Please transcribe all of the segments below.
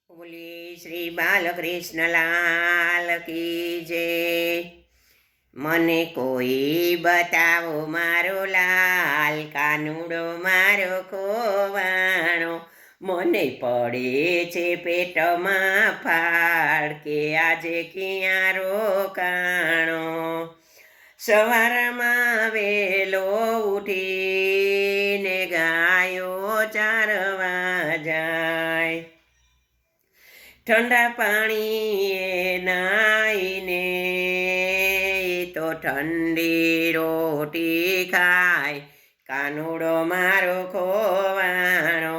બોલી શ્રી બાલકૃષ્ણલાલ કી જય। મને કોઈ બતાવો મારો લાલ, કાનુડો મારો ખોવાણો। મને પડે છે પેટમાં ફાળ, કે આજે ક્યાં રોકાણો। સવારમાં વેલો ઉઠીને ગાયો ચારવા જાય। ઠંડા પાણીએ નાઈને તો ઠંડી રોટી ખાય, કાનુડો મારો ખોવાણો।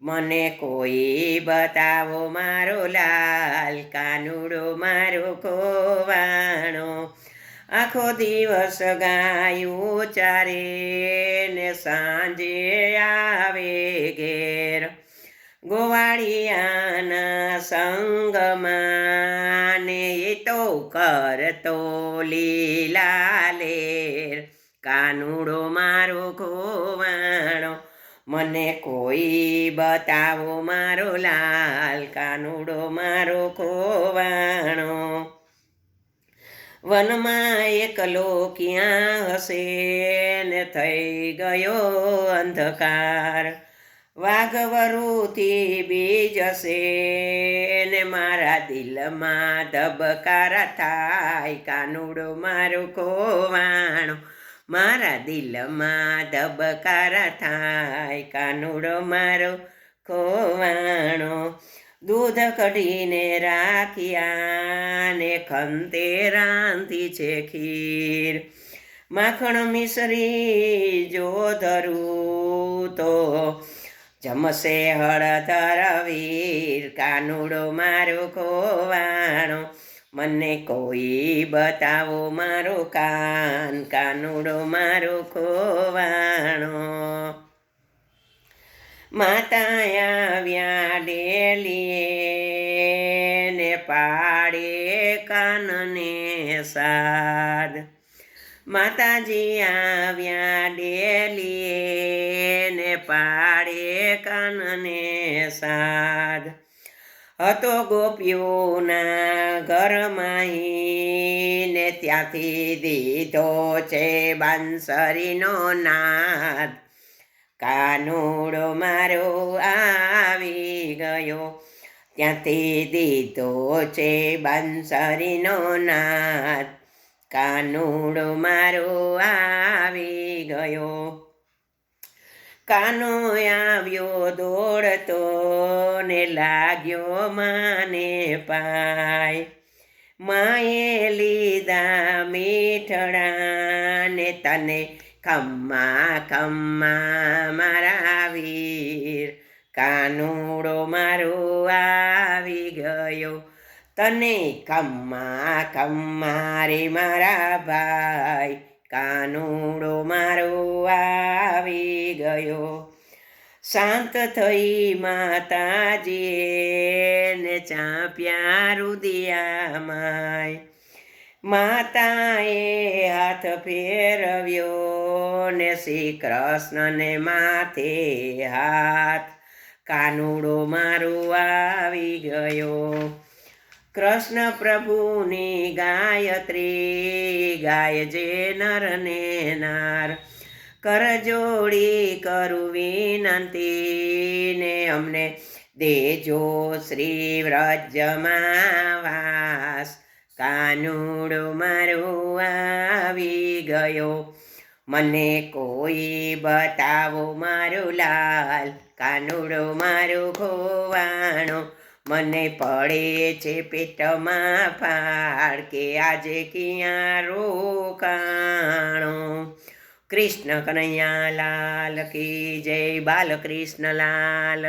મને કોઈ બતાવો મારો લાલ, કાનુડો મારો ખોવાણો। આખો દિવસ ગાયું ચારે ને સાંજે આવે ઘેર, ગોવાળિયાના સંગમાં ને એ તો કરતો લીલા લેર, કાનુડો મારો ખોવાણો। મને કોઈ બતાવો મારો લાલ, કાનુડો મારો ખોવાણો। વનમાં એકલો ક્યાં હશે ને થઈ ગયો અંધકાર, વાઘવરુથી બી જશે ને મારા દિલમાં ધબકારા થાય, કાનુડો મારો ખોવાણો। મારા દિલમાં ધબકારા થાય, કાનુડો મારો ખોવાણો। દૂધ કઢીને રાખ્યા ને ખંતે રાંધી છે ખીર, માખણ મિસરી જો ધરું તો જમશે હળદર વીર, કાનુડો મારો ખોવાણો। મને કોઈ બતાવો મારો કાન, કાનુડો મારો ખોવાણો। માતા આવ્યા ડેલીએ ને પાડે કાનને સાદ, માતાજી આવ્યા ડેલીએ ને પાડે કાનને સાદ। હતો ગોપીઓના ઘરમાં ને ત્યાંથી દીધો છે બાંસરીનો નાદ, કાનુડો મારો આવી ગયો, ત્યાંથી દીધો છે બાંસરીનો નાદ, કાનુડો મારો આવી ગયો। કાનો આવ્યો દોડતો ને લાગ્યો માને પાય, માએ લીધા મીઠડા ને તને ખમ્મા ખમ્મા મારા વીર, કાનુડો મારો આવી ગયો, તને ખમ્મા ખમ્મા રે મારા ભાઈ, કાનુડો મારો આવી ગયો। શાંત થઈ માતાજીએ ને ચાંપ્યા રુદિયામાય, માતાએ હાથ ફેરવ્યો ને શ્રી કૃષ્ણને માથે હાથ, કાનુડો મારો આવી ગયો। કૃષ્ણ પ્રભુની ગાયત્રી ગાય જે નર ને નાર, કરજોડી કરું વિનંતી ને અમને દેજો શ્રી વ્રજમાં વાસ, કાનુડો મારો આવી ગયો। મને કોઈ બતાવો મારો લાલ, કાનુડો મારો ખોવાણો। મને પડે છે પેટમાં ફાળ, કે આજે ક્યાં રોકાણો। કૃષ્ણ કનૈયા લાલ કી જય, બાલકૃષ્ણ લાલ।